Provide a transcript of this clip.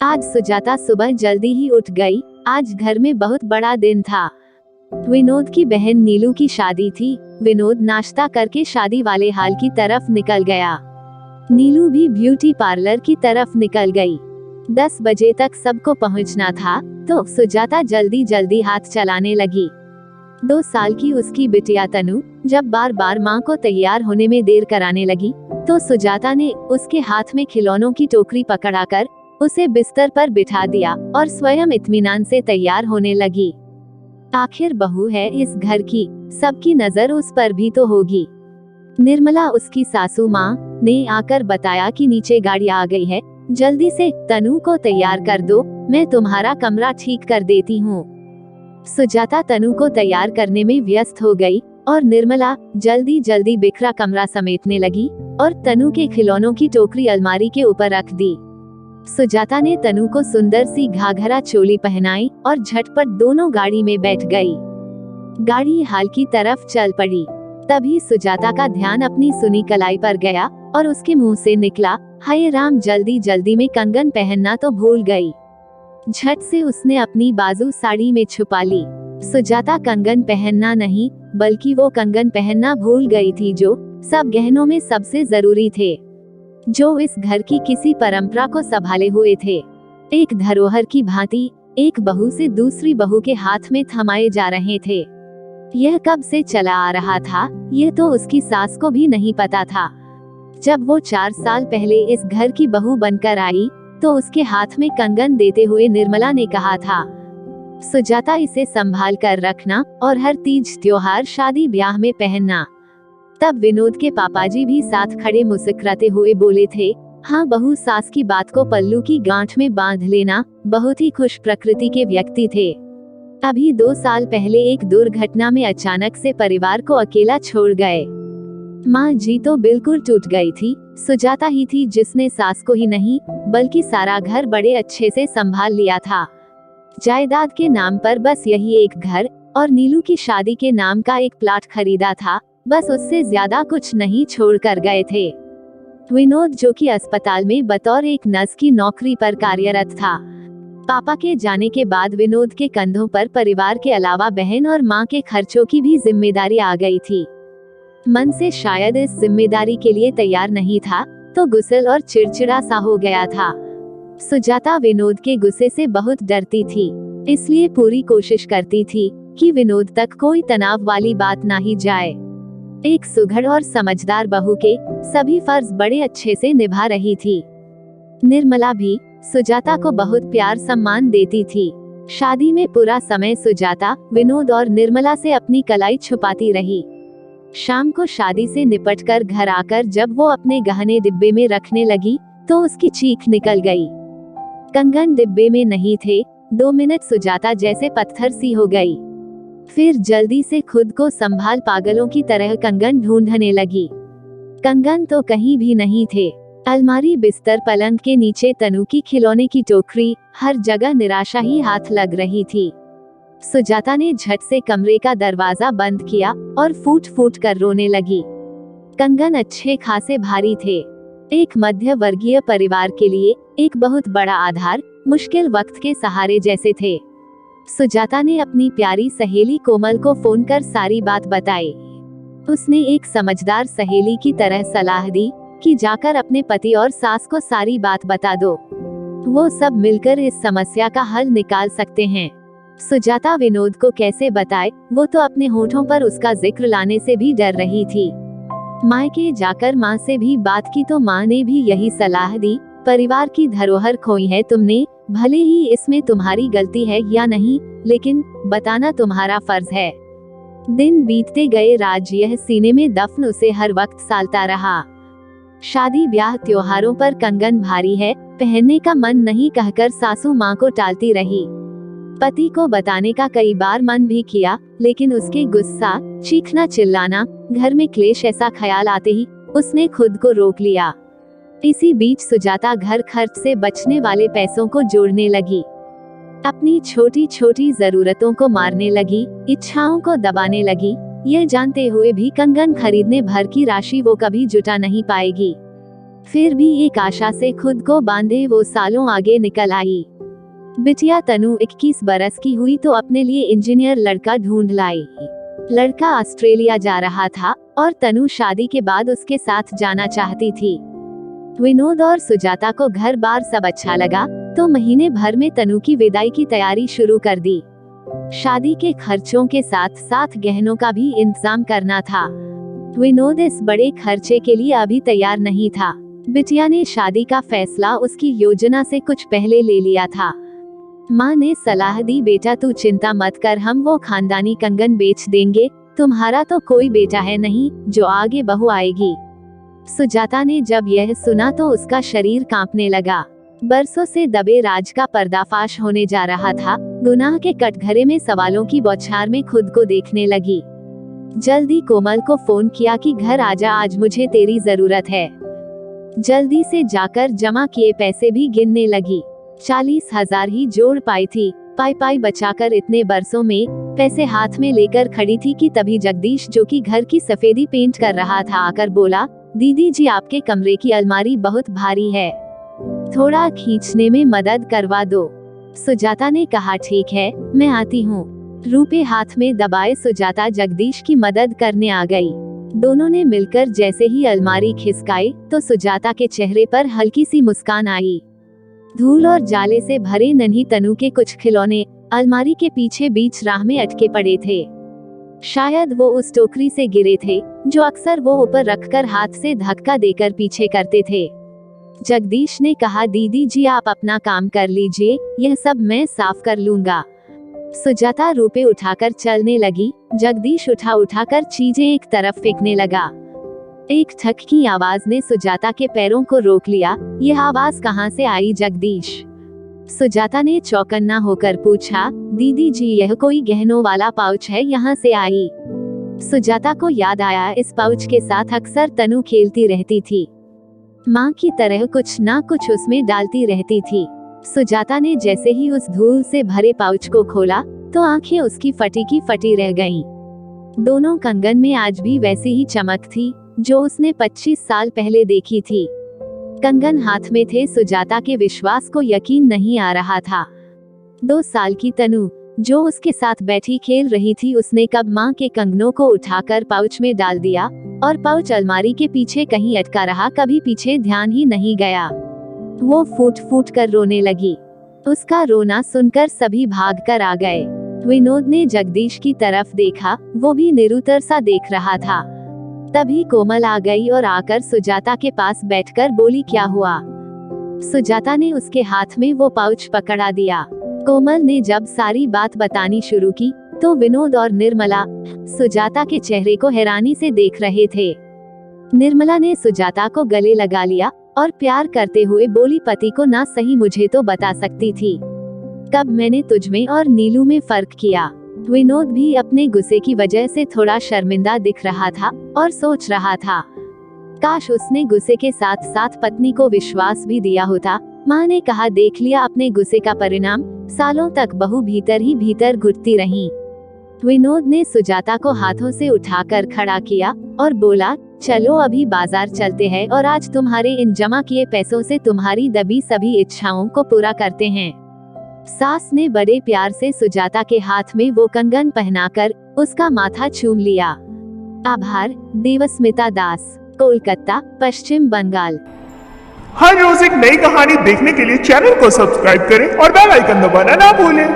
आज सुजाता सुबह जल्दी ही उठ गई। आज घर में बहुत बड़ा दिन था। विनोद की बहन नीलू की शादी थी। विनोद नाश्ता करके शादी वाले हाल की तरफ निकल गया। नीलू भी ब्यूटी पार्लर की तरफ निकल गई। 10 बजे तक सबको पहुंचना था, तो सुजाता जल्दी जल्दी हाथ चलाने लगी। 2 साल की उसकी बिटिया तनु जब बार बार माँ को तैयार होने में देर कराने लगी, तो सुजाता ने उसके हाथ में खिलौनों की टोकरी पकड़ाकर उसे बिस्तर पर बिठा दिया और स्वयं इत्मीनान से तैयार होने लगी। आखिर बहू है इस घर की, सबकी नजर उस पर भी तो होगी। निर्मला उसकी सासू माँ ने आकर बताया कि नीचे गाड़ी आ गई है, जल्दी से तनु को तैयार कर दो, मैं तुम्हारा कमरा ठीक कर देती हूँ। सुजाता तनु को तैयार करने में व्यस्त हो गई और निर्मला जल्दी जल्दी बिखरा कमरा समेटने लगी और तनु के खिलौनों की टोकरी अलमारी के ऊपर रख दी। सुजाता ने तनु को सुंदर सी घाघरा चोली पहनाई और झटपट दोनों गाड़ी में बैठ गई। गाड़ी हाल की तरफ चल पड़ी। तभी सुजाता का ध्यान अपनी सुनी कलाई पर गया और उसके मुंह से निकला, हाय राम, जल्दी जल्दी में कंगन पहनना तो भूल गई। झट से उसने अपनी बाजू साड़ी में छुपा ली। सुजाता कंगन पहनना नहीं, बल्कि वो कंगन पहनना भूल गई थी जो सब गहनों में सबसे जरूरी थे, जो इस घर की किसी परंपरा को संभाले हुए थे। एक धरोहर की भांति एक बहू से दूसरी बहू के हाथ में थमाए जा रहे थे। यह कब से चला आ रहा था, यह तो उसकी सास को भी नहीं पता था। जब वो 4 साल पहले इस घर की बहू बनकर आई, तो उसके हाथ में कंगन देते हुए निर्मला ने कहा था, सुजाता इसे संभाल कर रखना और हर तीज त्योहार शादी ब्याह में पहनना। तब विनोद के पापाजी भी साथ खड़े मुस्कुराते हुए बोले थे, हाँ बहू सास की बात को पल्लू की गांठ में बांध लेना। बहुत ही खुश प्रकृति के व्यक्ति थे। अभी 2 साल पहले एक दुर्घटना में अचानक से परिवार को अकेला छोड़ गए। माँ जी तो बिल्कुल टूट गई थी। सुजाता ही थी जिसने सास को ही नहीं, बल्कि सारा घर बड़े अच्छे से संभाल लिया था। जायदाद के नाम पर बस यही एक घर और नीलू की शादी के नाम का एक प्लाट खरीदा था, बस उससे ज्यादा कुछ नहीं छोड़ कर गए थे। विनोद जो कि अस्पताल में बतौर एक नर्स की नौकरी पर कार्यरत था। पापा के जाने के बाद विनोद के कंधों पर परिवार के अलावा बहन और माँ के खर्चों की भी जिम्मेदारी आ गई थी। मन से शायद इस जिम्मेदारी के लिए तैयार नहीं था, तो गुस्सल और चिड़चिड़ा सा हो गया था। सुजाता विनोद के गुस्से से बहुत डरती थी, इसलिए पूरी कोशिश करती थी कि विनोद तक कोई तनाव वाली बात ना ही जाए। एक सुघड़ और समझदार बहू के सभी फर्ज बड़े अच्छे से निभा रही थी। निर्मला भी सुजाता को बहुत प्यार सम्मान देती थी। शादी में पूरा समय सुजाता विनोद और निर्मला से अपनी कलाई छुपाती रही। शाम को शादी से निपटकर घर आकर जब वो अपने गहने डिब्बे में रखने लगी, तो उसकी चीख निकल गई। कंगन डिब्बे में नहीं थे। 2 मिनट सुजाता जैसे पत्थर सी हो गई। फिर जल्दी से खुद को संभाल पागलों की तरह कंगन ढूंढने लगी। कंगन तो कहीं भी नहीं थे। अलमारी, बिस्तर, पलंग के नीचे तनु की खिलौने की टोकरी, हर जगह निराशा ही हाथ लग रही थी। सुजाता ने झट से कमरे का दरवाजा बंद किया और फूट फूट कर रोने लगी। कंगन अच्छे खासे भारी थे। एक मध्य वर्गीय परिवार के लिए एक बहुत बड़ा आधार, मुश्किल वक्त के सहारे जैसे थे। सुजाता ने अपनी प्यारी सहेली कोमल को फोन कर सारी बात बताई। उसने एक समझदार सहेली की तरह सलाह दी कि जाकर अपने पति और सास को सारी बात बता दो, वो सब मिलकर इस समस्या का हल निकाल सकते हैं। सुजाता विनोद को कैसे बताए, वो तो अपने होठों पर उसका जिक्र लाने से भी डर रही थी। मायके जाकर माँ से भी बात की तो माँ ने भी यही सलाह दी, परिवार की धरोहर खोई है तुमने, भले ही इसमें तुम्हारी गलती है या नहीं, लेकिन बताना तुम्हारा फर्ज है। दिन बीतते गए, राज यह सीने में दफन उसे हर वक्त सालता रहा। शादी ब्याह त्योहारों पर कंगन भारी है, पहनने का मन नहीं कहकर सासू माँ को टालती रही। पति को बताने का कई बार मन भी किया, लेकिन उसके गुस्सा, चीखना चिल्लाना, घर में क्लेश ऐसा ख्याल आते ही उसने खुद को रोक लिया। इसी बीच सुजाता घर खर्च से बचने वाले पैसों को जोड़ने लगी। अपनी छोटी छोटी जरूरतों को मारने लगी, इच्छाओं को दबाने लगी, यह जानते हुए भी कंगन खरीदने भर की राशि वो कभी जुटा नहीं पाएगी। फिर भी एक आशा से खुद को बांधे वो सालों आगे निकल आई। बिटिया तनु 21 बरस की हुई तो अपने लिए इंजीनियर लड़का ढूंढ लाई। लड़का ऑस्ट्रेलिया जा रहा था और तनु शादी के बाद उसके साथ जाना चाहती थी। विनोद और सुजाता को घर बार सब अच्छा लगा तो महीने भर में तनु की विदाई की तैयारी शुरू कर दी। शादी के खर्चों के साथ साथ गहनों का भी इंतजाम करना था। विनोद इस बड़े खर्चे के लिए अभी तैयार नहीं था। बिटिया ने शादी का फैसला उसकी योजना से कुछ पहले ले लिया था। माँ ने सलाह दी, बेटा तू चिंता मत कर, हम वो खानदानी कंगन बेच देंगे, तुम्हारा तो कोई बेटा है नहीं जो आगे बहू आएगी। सुजाता ने जब यह सुना तो उसका शरीर कांपने लगा। बरसों से दबे राज का पर्दाफाश होने जा रहा था। गुनाह के कटघरे में सवालों की बौछार में खुद को देखने लगी। जल्दी कोमल को फोन किया कि घर आजा, आज मुझे तेरी जरूरत है। जल्दी से जाकर जमा किए पैसे भी गिनने लगी। 40,000 ही जोड़ पाई थी। पाई बचाकर इतने बरसों में पैसे हाथ में लेकर खड़ी थी कि तभी जगदीश, जो कि घर की सफेदी पेंट कर रहा था, आकर बोला, दीदी जी आपके कमरे की अलमारी बहुत भारी है, थोड़ा खींचने में मदद करवा दो। सुजाता ने कहा ठीक है, मैं आती हूँ। रुपए हाथ में दबाए सुजाता जगदीश की मदद करने आ गई। दोनों ने मिलकर जैसे ही अलमारी खिसकाई तो सुजाता के चेहरे पर हल्की सी मुस्कान आई। धूल और जाले से भरे नन्ही तनु के कुछ खिलौने अलमारी के पीछे बीच राह में अटके पड़े थे। शायद वो उस टोकरी से गिरे थे जो अक्सर वो ऊपर रखकर हाथ से धक्का देकर पीछे करते थे। जगदीश ने कहा, दीदी जी आप अपना काम कर लीजिए, यह सब मैं साफ कर लूंगा। सुजाता रुपए उठाकर चलने लगी। जगदीश उठाकर चीजें एक तरफ फेंकने लगा। एक थक की आवाज ने सुजाता के पैरों को रोक लिया। यह आवाज कहाँ से आई जगदीश? सुजाता ने चौकन्ना होकर पूछा, दीदी जी यह कोई गहनों वाला पाउच है, यहाँ से आई। सुजाता को याद आया, इस पाउच के साथ अक्सर तनु खेलती रहती थी। माँ की तरह कुछ ना कुछ उसमें डालती रहती थी। सुजाता ने जैसे ही उस धूल से भरे पाउच को खोला तो आंखें उसकी फटी की फटी रह गईं। दोनों कंगन में आज भी वैसी ही चमक थी जो उसने 25 साल पहले देखी थी। कंगन हाथ में थे। सुजाता के विश्वास को यकीन नहीं आ रहा था। 2 साल की तनु जो उसके साथ बैठी खेल रही थी, उसने कब माँ के कंगनों को उठाकर पाउच में डाल दिया और पाउच अलमारी के पीछे कहीं अटका रहा। कभी पीछे ध्यान ही नहीं गया। वो फूट फूट कर रोने लगी। उसका रोना सुनकर सभी भागकर आ गए। विनोद ने जगदीश की तरफ देखा, वो भी निरुत्तर सा देख रहा था। तभी कोमल आ गई और आकर सुजाता के पास बैठकर बोली, क्या हुआ? सुजाता ने उसके हाथ में वो पाउच पकड़ा दिया। कोमल ने जब सारी बात बतानी शुरू की तो विनोद और निर्मला सुजाता के चेहरे को हैरानी से देख रहे थे। निर्मला ने सुजाता को गले लगा लिया और प्यार करते हुए बोली, पति को ना सही मुझे तो बता सकती थी। कब मैंने तुझमें और नीलू में फर्क किया? विनोद भी अपने गुस्से की वजह से थोड़ा शर्मिंदा दिख रहा था और सोच रहा था, काश उसने गुस्से के साथ साथ पत्नी को विश्वास भी दिया होता। माँ ने कहा, देख लिया अपने गुस्से का परिणाम, सालों तक बहू भीतर ही भीतर घुटती रही। विनोद ने सुजाता को हाथों से उठाकर खड़ा किया और बोला, चलो अभी बाजार चलते हैं और आज तुम्हारे इन जमा किए पैसों से तुम्हारी दबी सभी इच्छाओं को पूरा करते हैं। सास ने बड़े प्यार से सुजाता के हाथ में वो कंगन पहनाकर उसका माथा चूम लिया। आभार। देवस्मिता दास, कोलकाता, पश्चिम बंगाल। हर रोज एक नई कहानी देखने के लिए चैनल को सब्सक्राइब करें और बेल आइकन दबाना ना भूलें।